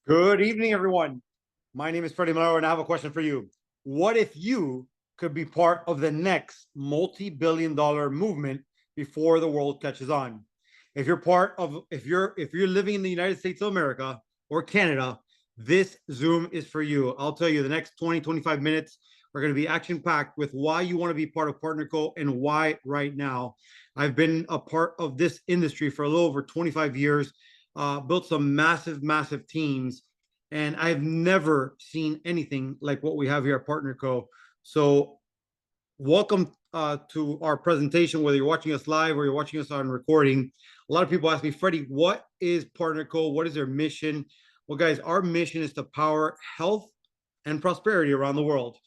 Good evening, everyone. My name is Freddy Melero, and I have a question for you. What if you could be part of the next multi-billion-dollar movement before the world catches on? If you're living in the United States of America or Canada, this Zoom is for you. I'll tell you, the next 25 minutes are going to be action-packed with why you want to be part of PartnerCO and why right now. I've been a part of this industry for a little over 25 years. Built some massive teams, and I've never seen anything like what we have here at PartnerCO. So welcome to our presentation, whether you're watching us live or you're watching us on recording. A lot of people ask me, Freddie, what is PartnerCO? What is their mission? Well, guys, our mission is to power health and prosperity around the world.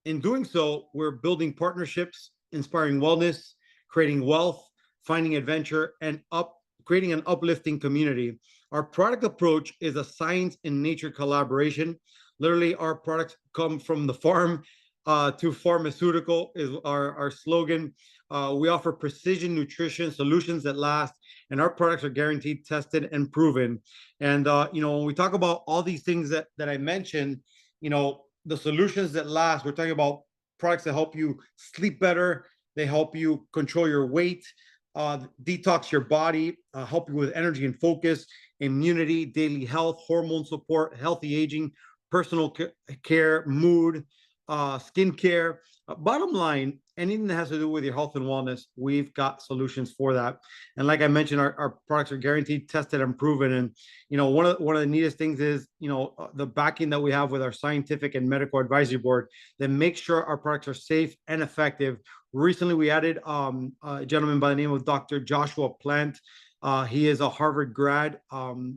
In doing so, we're building partnerships, inspiring wellness, creating wealth, finding adventure, and creating an uplifting community. Our product approach is a science and nature collaboration. Literally, our products come from the farm to pharmaceutical is our slogan. We offer precision nutrition solutions that last, and our products are guaranteed, tested, and proven. And when we talk about all these things that I mentioned, the solutions that last, we're talking about products that help you sleep better. They help you control your weight, detox your body, help you with energy and focus, immunity, daily health, hormone support, healthy aging, personal care, mood, skin care. Bottom line, anything that has to do with your health and wellness, we've got solutions for that. And like I mentioned, our products are guaranteed, tested, and proven. And one of the neatest things is the backing that we have with our scientific and medical advisory board that makes sure our products are safe and effective. Recently, we added a gentleman by the name of Dr. Joshua Plant. He is a Harvard grad.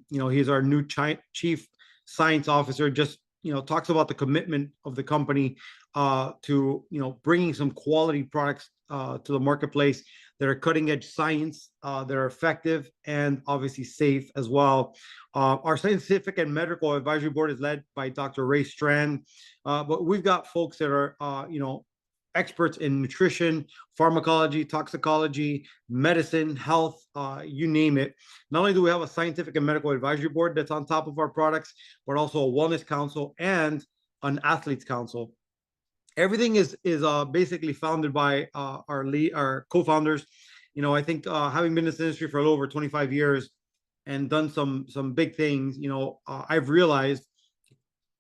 He's our new chief science officer. Just talks about the commitment of the company to bringing some quality products to the marketplace that are cutting edge science, that are effective and obviously safe as well. Our scientific and medical advisory board is led by Dr. Ray Strand, but we've got folks that are experts in nutrition, pharmacology, toxicology, medicine, health, you name it. Not only do we have a scientific and medical advisory board that's on top of our products, but also a wellness council and an athletes council. Everything is basically founded by our co-founders. I think having been in this industry for a little over 25 years and done some big things, I've realized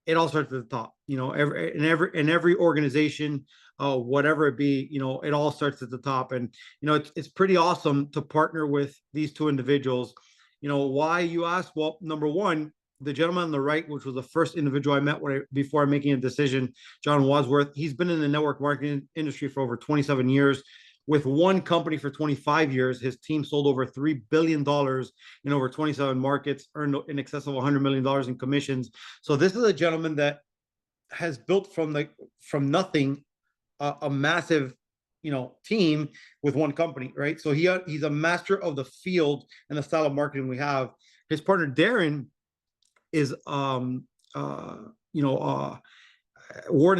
it all starts at the top. Every organization, whatever it be, it all starts at the top. And it's pretty awesome to partner with these two individuals. Why, you ask? Well, number one, the gentleman on the right, which was the first individual I met before making a decision, John Wadsworth, he's been in the network marketing industry for over 27 years. With one company for 25 years, his team sold over $3 billion in over 27 markets, earned in excess of $100 million in commissions. So this is a gentleman that has built from nothing a massive team with one company, right? So he's a master of the field and the style of marketing we have. His partner Darren is Wharton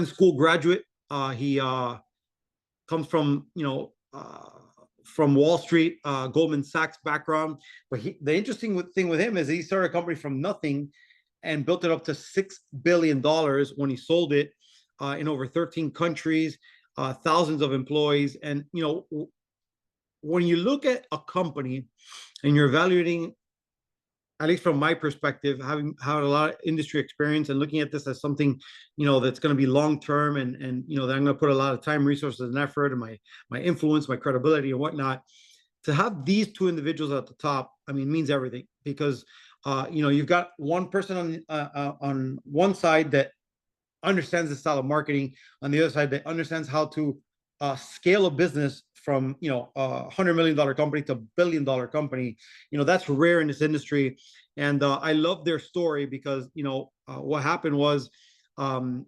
School graduate. He comes from Wall Street, Goldman Sachs background. But the interesting thing with him is he started a company from nothing and built it up to $6 billion when he sold it. in over 13 countries, thousands of employees. And, when you look at a company and you're evaluating, at least from my perspective, having had a lot of industry experience and looking at this as something, that's going to be long term, and that I'm going to put a lot of time, resources, and effort, and my influence, my credibility, and whatnot. To have these two individuals at the top, means everything, because you've got one person on one side that understands the style of marketing, on the other side that understands how to scale a business from $100 million company to $1 billion company. That's rare in this industry, and I love their story because what happened was,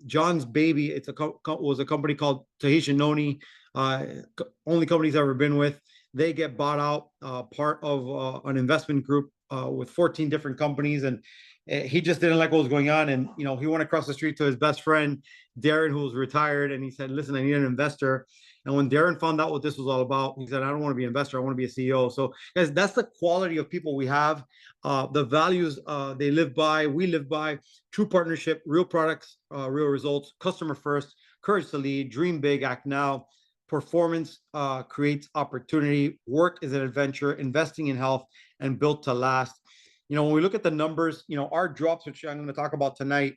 John's baby, was a company called 𝗕𝗓𝗟𝗍𝗔, only company he's ever been with. They get bought out, part of an investment group with 14 different companies, and he just didn't like what was going on. And he went across the street to his best friend Darren, who was retired, and he said, "Listen, I need an investor." And when Darren found out what this was all about, he said, "I don't want to be an investor. I want to be a CEO." So, guys, that's the quality of people we have, the values they live by, we live by: true partnership, real products, real results, customer first, courage to lead, dream big, act now. Performance creates opportunity. Work is an adventure. Investing in health, and built to last. When we look at the numbers, our drops, which I'm going to talk about tonight,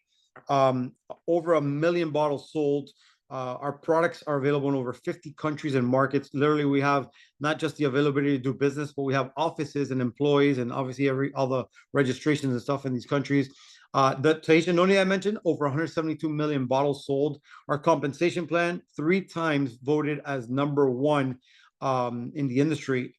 over 1 million bottles sold. Our products are available in over 50 countries and markets. Literally, we have not just the availability to do business, but we have offices and employees, and obviously all the registrations and stuff in these countries. The 𝗕𝗓𝗟𝗍𝗧𝗜 I mentioned, over 172 million bottles sold. Our compensation plan, 3 times voted as #1 in the industry,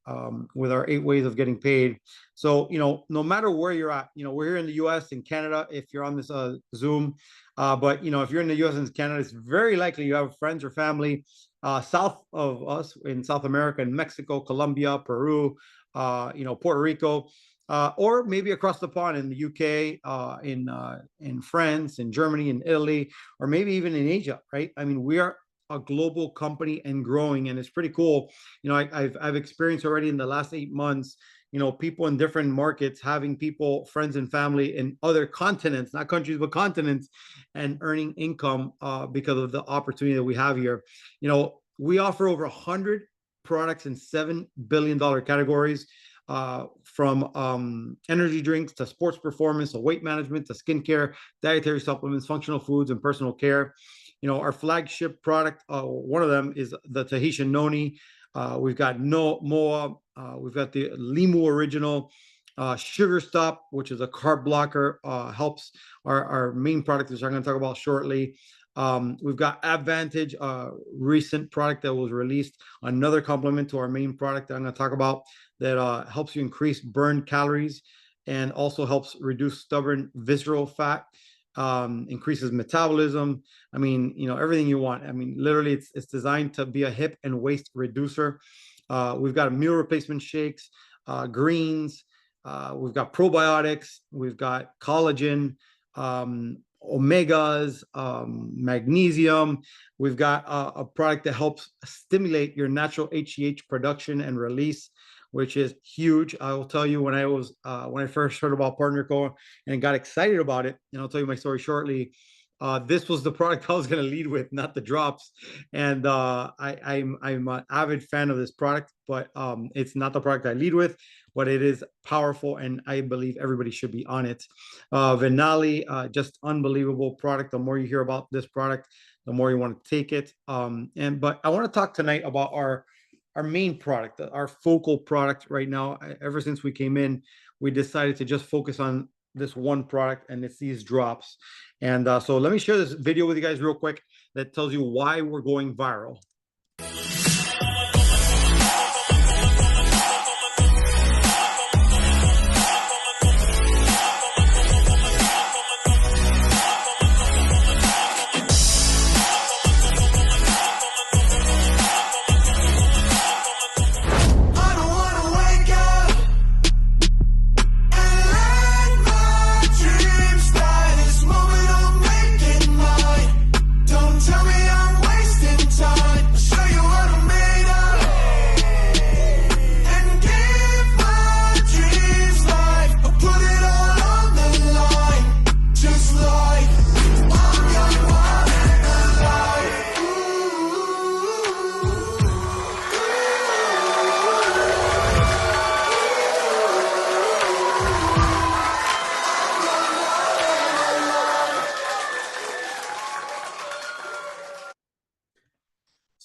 with our 8 ways of getting paid. So, no matter where you're at, we're here in the US and Canada if you're on this Zoom. But, if you're in the US and Canada, it's very likely you have friends or family south of us in South America, in Mexico, Colombia, Peru, Puerto Rico, or maybe across the pond in the UK, in France, in Germany, in Italy, or maybe even in Asia, right? We are a global company and growing, and it's pretty cool. I've experienced already in the last 8 months, people in different markets, having friends and family in other continents, not countries, but continents, and earning income because of the opportunity that we have here. We offer over 100 products in $7 billion categories, from energy drinks to sports performance, to weight management, to skincare, dietary supplements, functional foods, and personal care. Our flagship product, one of them, is the 𝗕𝗓𝗟𝗍𝗔. We've got MOA. We've got the Limu Original, Sugar Stop, which is a carb blocker, helps our main product, which I'm going to talk about shortly. We've got Advantage, recent product that was released, another complement to our main product that I'm going to talk about, that helps you increase burned calories and also helps reduce stubborn visceral fat, increases metabolism. Everything you want. Literally, it's designed to be a hip and waist reducer. We've got meal replacement shakes, greens. We've got probiotics. We've got collagen, omegas, magnesium. We've got a product that helps stimulate your natural HGH production and release, which is huge. I will tell you, when I first heard about PartnerCO and got excited about it, and I'll tell you my story shortly. This was the product I was going to lead with, not the drops. And I'm an avid fan of this product, but it's not the product I lead with, but it is powerful, and I believe everybody should be on it. Venali, just unbelievable product. The more you hear about this product, the more you want to take it. But I want to talk tonight about our main product, our focal product right now. Ever since we came in, we decided to just focus on this one product, and it's these drops. And so let me share this video with you guys real quick that tells you why we're going viral. Tell me I'm wasting time.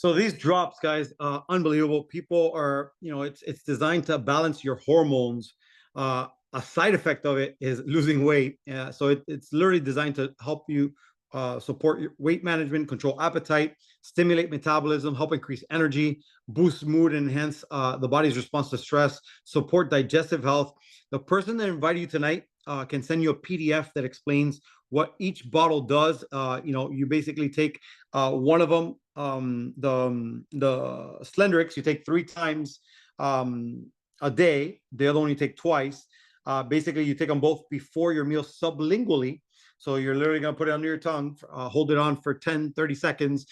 So these drops, guys, unbelievable. People are, it's designed to balance your hormones. A side effect of it is losing weight. So it's literally designed to help you support your weight management, control appetite, stimulate metabolism, help increase energy, boost mood, and enhance the body's response to stress, support digestive health. The person that invited you tonight can send you a PDF that explains what each bottle does. You basically take one of them, the Slendrix, you take 3 times a day. The other one you take twice. Basically, you take them both before your meal sublingually. So you're literally going to put it under your tongue, hold it on for 10, 30 seconds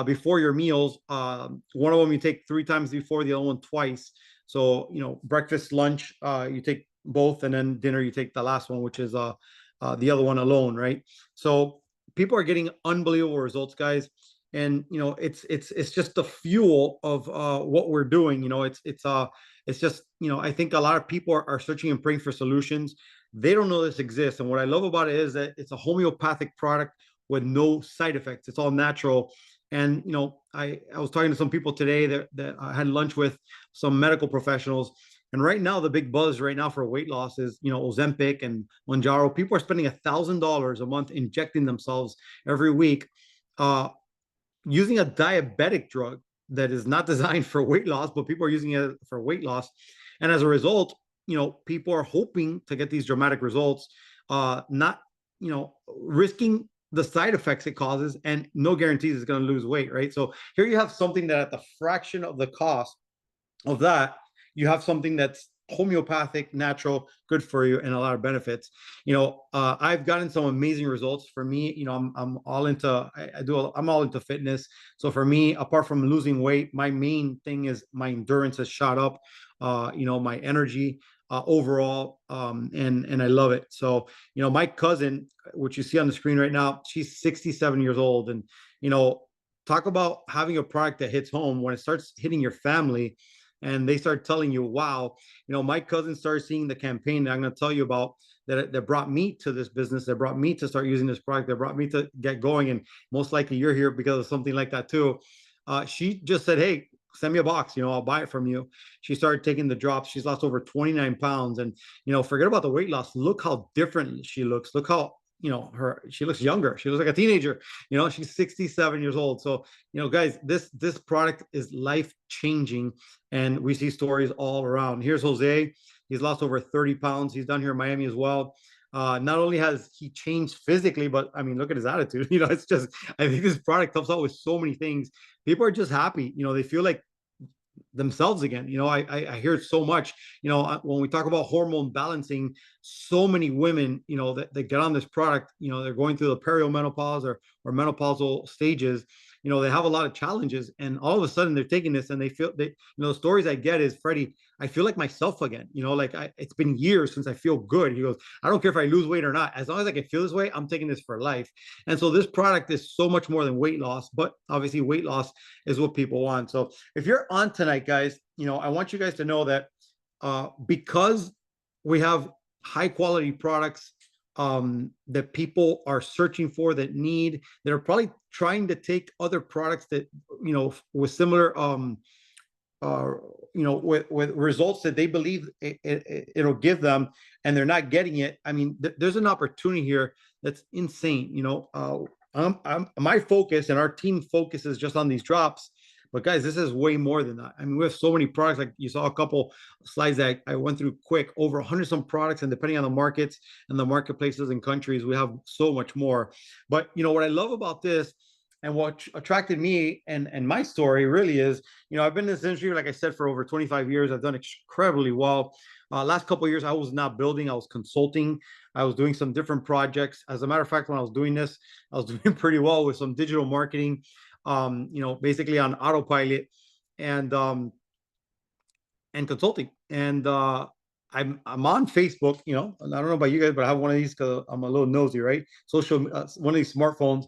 before your meals. One of them you take 3 times before, the other one twice. So, breakfast, lunch, you take both, and then dinner, you take the last one, which is the other one alone, right? So people are getting unbelievable results, guys. And it's just the fuel of what we're doing. It's just, I think a lot of people are searching and praying for solutions. They don't know this exists. And what I love about it is that it's a homeopathic product with no side effects. It's all natural. And I was talking to some people today that I had lunch with, some medical professionals. And right now, the big buzz right now for weight loss is, Ozempic and Mounjaro. People are spending $1,000 a month injecting themselves every week, using a diabetic drug that is not designed for weight loss, but people are using it for weight loss. And as a result, people are hoping to get these dramatic results, not, risking the side effects it causes, and no guarantees it's going to lose weight, right? So here you have something that at the fraction of the cost of that, you have something that's homeopathic, natural, good for you, and a lot of benefits. I've gotten some amazing results. For me, I'm all into I'm all into fitness. So for me, apart from losing weight, my main thing is my endurance has shot up. My energy overall, and I love it. So my cousin, which you see on the screen right now, she's 67 years old, and talk about having a product that hits home. When it starts hitting your family and they start telling you, wow, my cousin started seeing the campaign that I'm going to tell you about, that brought me to this business, that brought me to start using this product, that brought me to get going. And most likely you're here because of something like that too. She just said, hey, send me a box, I'll buy it from you. She started taking the drops. She's lost over 29 pounds. And, forget about the weight loss. Look how different she looks. Look how, she looks younger. She looks like a teenager. She's 67 years old. So, guys, this product is life changing, and we see stories all around. Here's Jose. He's lost over 30 pounds. He's down here in Miami as well. Not only has he changed physically, but I mean, look at his attitude. It's just, I think this product helps out with so many things. People are just happy. They feel like themselves again. I hear it so much. When we talk about hormone balancing, so many women, that get on this product, they're going through the perimenopause or menopausal stages. They have a lot of challenges, and all of a sudden they're taking this and they feel they, the stories I get is, Freddie, I feel like myself again. It's been years since I feel good. He goes, I don't care if I lose weight or not. As long as I can feel this way, I'm taking this for life. And so this product is so much more than weight loss, but obviously weight loss is what people want. So if you're on tonight, guys, I want you guys to know that because we have high quality products that people are searching for, that are probably trying to take other products that, with similar, with results that they believe it'll give them, and they're not getting it. I mean, there's an opportunity here that's insane. My focus and our team focuses just on these drops. But guys, this is way more than that. I mean, we have so many products. Like you saw a couple slides that I went through quick, over 100 some products, and depending on the markets and the marketplaces and countries, we have so much more. But what I love about this, and what attracted me and my story really is, I've been in this industry, like I said, for over 25 years. I've done incredibly well. Last couple of years, I was not building, I was consulting. I was doing some different projects. As a matter of fact, when I was doing this, I was doing pretty well with some digital marketing, basically on autopilot, and consulting. And I'm on Facebook. I don't know about you guys, but I have one of these because I'm a little nosy, right? Social, one of these smartphones.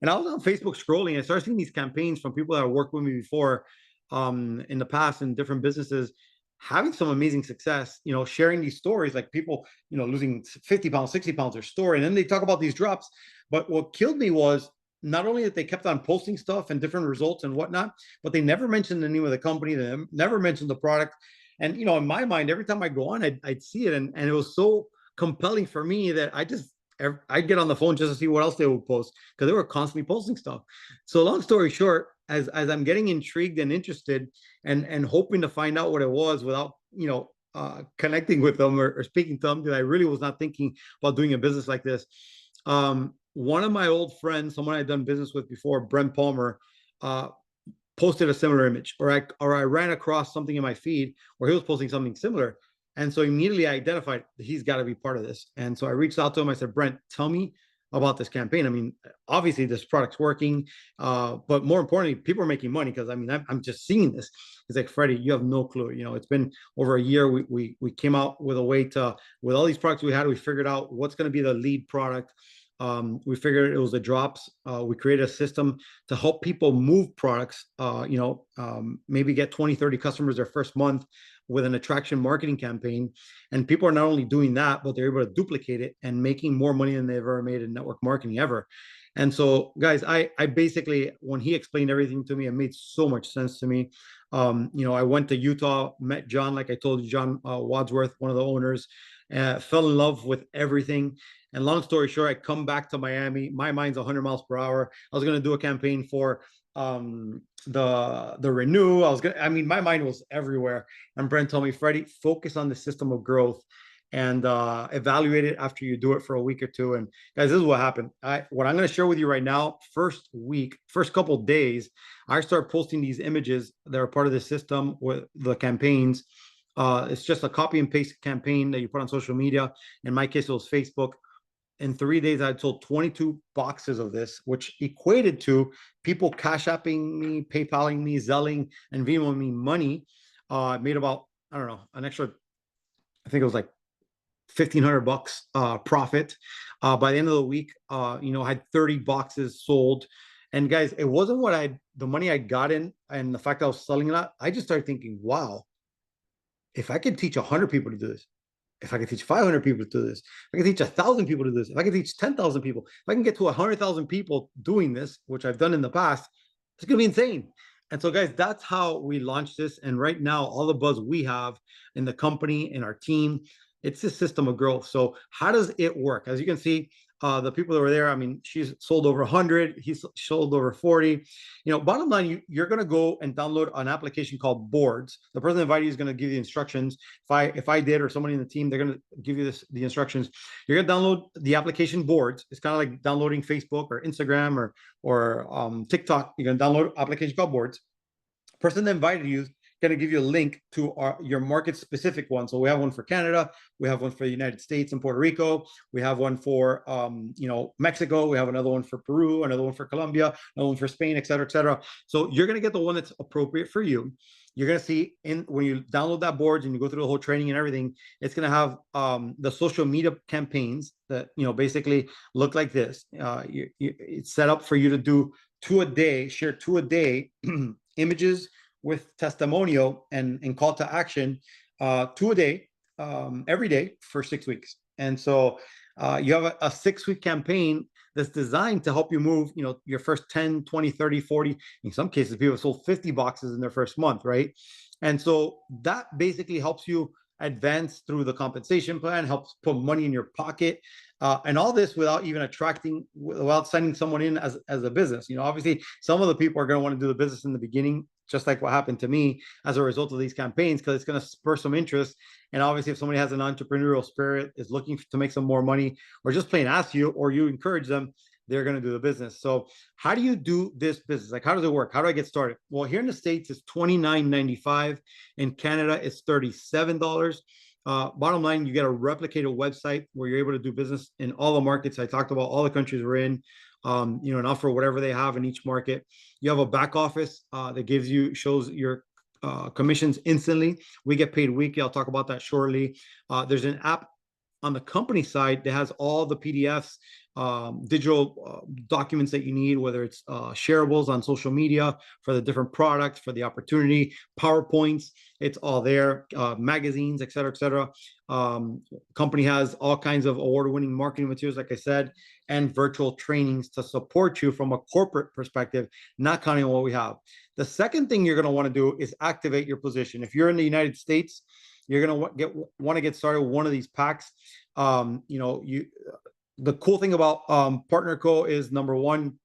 And I was on Facebook scrolling, and I started seeing these campaigns from people that have worked with me before, in the past, in different businesses, having some amazing success, sharing these stories, like people, losing 50 pounds, 60 pounds, their story. And then they talk about these drops. But what killed me was not only that they kept on posting stuff and different results and whatnot, but they never mentioned the name of the company. They never mentioned the product. And in my mind, every time I go on, I'd see it, and it was so compelling for me that I'd get on the phone just to see what else they would post, because they were constantly posting stuff. So long story short, as I'm getting intrigued and interested and hoping to find out what it was without connecting with them or speaking to them, because I really was not thinking about doing a business like this. One of my old friends, someone I'd done business with before, Brent Palmer, posted a similar image, or I ran across something in my feed where he was posting something similar. And so immediately I identified he's got to be part of this. And so I reached out to him. I said, Brent, tell me about this campaign. I mean, obviously this product's working, but more importantly, people are making money, because I mean, I'm just seeing this. He's like, Freddie, you have no clue. It's been over a year. We came out with a way to, with all these products we had, we figured out what's going to be the lead product. We figured it was the drops. We created a system to help people move products, maybe get 20, 30 customers their first month with an attraction marketing campaign. And people are not only doing that, but they're able to duplicate it and making more money than they've ever made in network marketing ever. And so, guys, I basically, when he explained everything to me, it made so much sense to me. I went to Utah, met John, like I told you, John Wadsworth, one of the owners, fell in love with everything. And long story short, I come back to Miami. My mind's 100 miles per hour. I was going to do a campaign for the Renew. My mind was everywhere. And Brent told me, Freddie, focus on the system of growth and evaluate it after you do it for a week or two. And guys, this is what happened. What I'm going to share with you right now, first couple of days, I start posting these images that are part of the system with the campaigns. It's just a copy and paste campaign that you put on social media. In my case, it was Facebook. In 3 days, I sold 22 boxes of this, which equated to people cash apping me, PayPaling me, Zelling, and Venmoing me money. I made about, I don't know, an extra, I think it was like $1,500 profit. By the end of the week, I had 30 boxes sold. And guys, it wasn't the money I got in and the fact that I was selling a lot. I just started thinking, wow, if I could teach 100 people to do this, if I can teach 500 people to do this, if I can teach 1,000 people to do this, if I can teach 10,000 people, if I can get to 100,000 people doing this, which I've done in the past, it's going to be insane. And so, guys, that's how we launched this. And right now, all the buzz we have in the company, in our team, it's this system of growth. So how does it work? As you can see, the people that were there, I mean, she's sold over 100, he's sold over 40. Bottom line, you're going to go and download an application called Boards. The person that invited you is going to give you the instructions. If I did, or somebody in the team, they're going to give you the instructions. You're going to download the application Boards. It's kind of like downloading Facebook or Instagram or TikTok. You're going to download an application called Boards. The person that invited you going to give you a link to your market specific one. So we have one for Canada, we have one for the United States and Puerto Rico, we have one for Mexico, we have another one for Peru, another one for Colombia, another one for Spain, et cetera, et cetera. So you're going to get the one that's appropriate for you. You're going to see when you download that Boards and you go through the whole training and everything, it's going to have the social media campaigns that basically look like this. It's set up for you to do share two a day images with testimonial and call to action, 2 a day, every day for 6 weeks. And so you have a 6-week campaign that's designed to help you move, your first 10, 20, 30, 40, in some cases, people sold 50 boxes in their first month, right? And so that basically helps you advance through the compensation plan, helps put money in your pocket, and all this without even without sending someone in as a business. Obviously, some of the people are going to want to do the business in the beginning, just like what happened to me as a result of these campaigns, because it's going to spur some interest. And obviously, if somebody has an entrepreneurial spirit, is looking to make some more money, or just plain ask you, or you encourage them, they're going to do the business. So how do you do this business? Like, how does it work? How do I get started? Well, here in the States, it's $29.95. In Canada, it's $37. Bottom line, you get a replicated website where you're able to do business in all the markets I talked about, all the countries we're in, and offer whatever they have in each market. You have a back office that shows your commissions instantly. We get paid weekly. I'll talk about that shortly. There's an app on the company side that has all the PDFs digital documents that you need, whether it's shareables on social media for the different products, for the opportunity, PowerPoints, it's all there, magazines, et cetera, et cetera. Company has all kinds of award-winning marketing materials, like I said, and virtual trainings to support you from a corporate perspective, not counting on what we have. The second thing you're going to want to do is activate your position. If you're in the United States, you're going to want to get started with one of these packs. The cool thing about PartnerCO is, number one,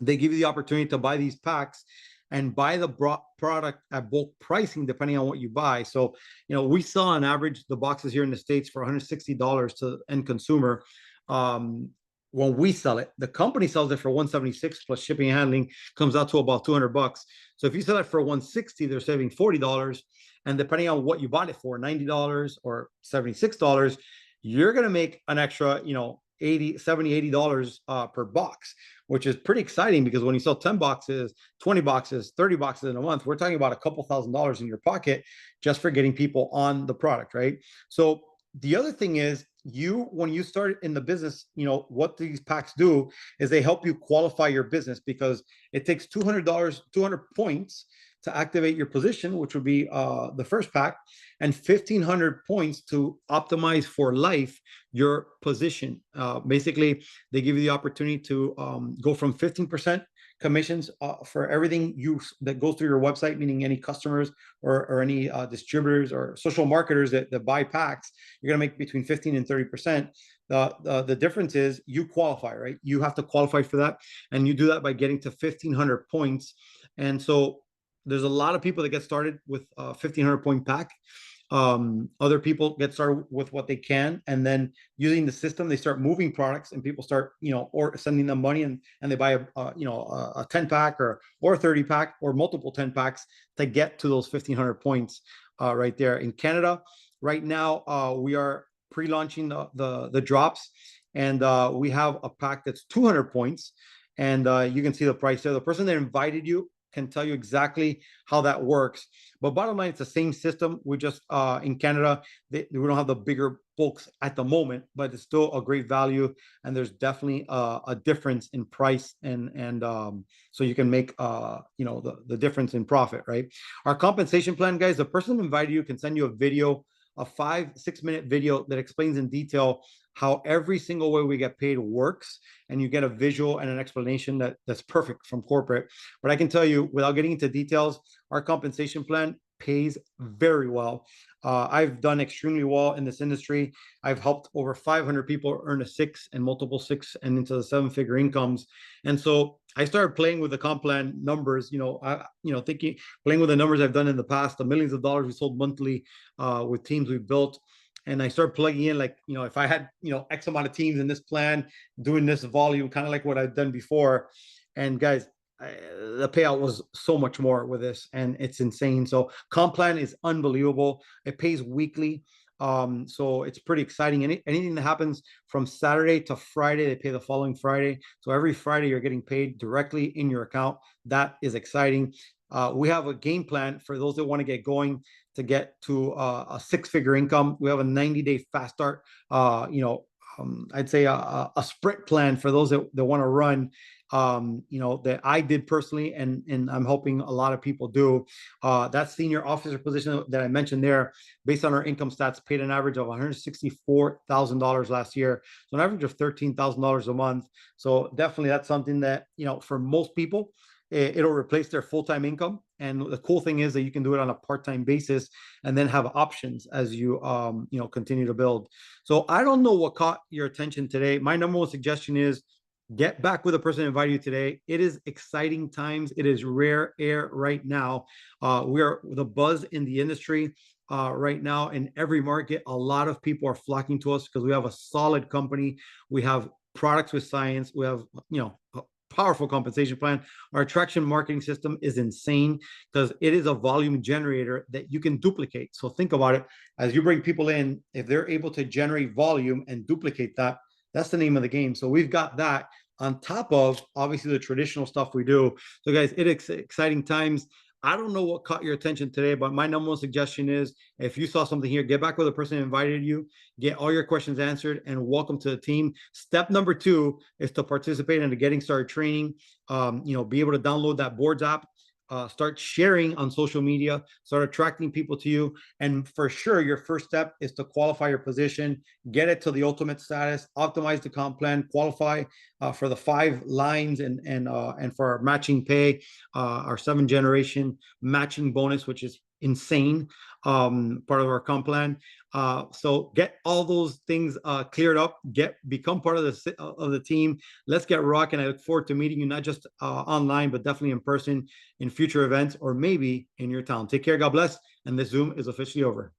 they give you the opportunity to buy these packs and buy the product at bulk pricing, depending on what you buy. So, we sell on average the boxes here in the States for $160 to the end consumer. When we sell it, the company sells it for $176 plus shipping and handling, comes out to about $200. So if you sell it for $160, they're saving $40. And depending on what you bought it for, $90 or $76, you're going to make an extra, $80 per box, which is pretty exciting, because when you sell 10 boxes, 20 boxes, 30 boxes in a month, we're talking about a couple $1,000s in your pocket just for getting people on the product, right? So the other thing is, when you start in the business, what these packs do is they help you qualify your business, because it takes $200, 200 points to activate your position, which would be the first pack, and 1,500 points to optimize for life your position. Basically, they give you the opportunity to go from 15% commissions for everything that goes through your website, meaning any customers or any distributors or social marketers that buy packs. You're going to make between 15 and 30%. The difference is you qualify, right? You have to qualify for that, and you do that by getting to 1,500 points. And so there's a lot of people that get started with a 1,500 point pack. Other people get started with what they can, and then using the system, they start moving products, and people start, or sending them money, and they buy a 10 pack or a 30 pack or multiple 10 packs to get to those 1,500 points right there. In Canada right now, we are pre-launching the drops, and we have a pack that's 200 points, and you can see the price there. The person that invited you can tell you exactly how that works. But bottom line, it's the same system. We just, in Canada, we don't have the bigger bulks at the moment, but it's still a great value. And there's definitely a difference in price. And so you can make, the difference in profit, right? Our compensation plan, guys, the person who invited you can send you a video, a 5-6 minute video that explains in detail how every single way we get paid works, and you get a visual and an explanation that's perfect from corporate. But I can tell you, without getting into details, our compensation plan pays very well. I've done extremely well in this industry. I've helped over 500 people earn a 6 and multiple 6 and into the 7-figure incomes. And so I started playing with the comp plan numbers, playing with the numbers I've done in the past, the millions of dollars we sold monthly with teams we've built. And I started plugging in, like, if I had, X amount of teams in this plan, doing this volume, kind of like what I've done before. And guys, the payout was so much more with this, and it's insane. So comp plan is unbelievable. It pays weekly. So it's pretty exciting. Anything that happens from Saturday to Friday, they pay the following Friday. So every Friday you're getting paid directly in your account. That is exciting. We have a game plan for those that want to get going to get to a 6-figure income. We have a 90-day fast start. I'd say a sprint plan for those that want to run. That I did personally, and I'm helping a lot of people do. That senior officer position that I mentioned there, based on our income stats, paid an average of $164,000 last year, so an average of $13,000 a month. So definitely that's something that, for most people, it'll replace their full-time income. And the cool thing is that you can do it on a part-time basis, and then have options as you continue to build. So I don't know what caught your attention today. My number one suggestion is get back with the person who invited you today. It is exciting times. It is rare air right now. We are the buzz in the industry right now in every market. A lot of people are flocking to us because we have a solid company. We have products with science. We have, a powerful compensation plan. Our attraction marketing system is insane because it is a volume generator that you can duplicate. So think about it. As you bring people in, if they're able to generate volume and duplicate that, that's the name of the game. So we've got that on top of, obviously, the traditional stuff we do. So guys, it is exciting times. I don't know what caught your attention today, but my number one suggestion is if you saw something here, get back with the person who invited you, get all your questions answered, and welcome to the team. Step number 2 is to participate in the Getting Started training. Be able to download that boards app. Start sharing on social media, start attracting people to you. And for sure, your first step is to qualify your position, get it to the ultimate status, optimize the comp plan, qualify for the 5 lines and for our matching pay, our 7th generation matching bonus, which is insane, part of our comp plan. So get all those things cleared up, become part of the team. Let's get rocking. I look forward to meeting you, not just online, but definitely in person in future events, or maybe in your town. Take care. God bless. And this Zoom is officially over.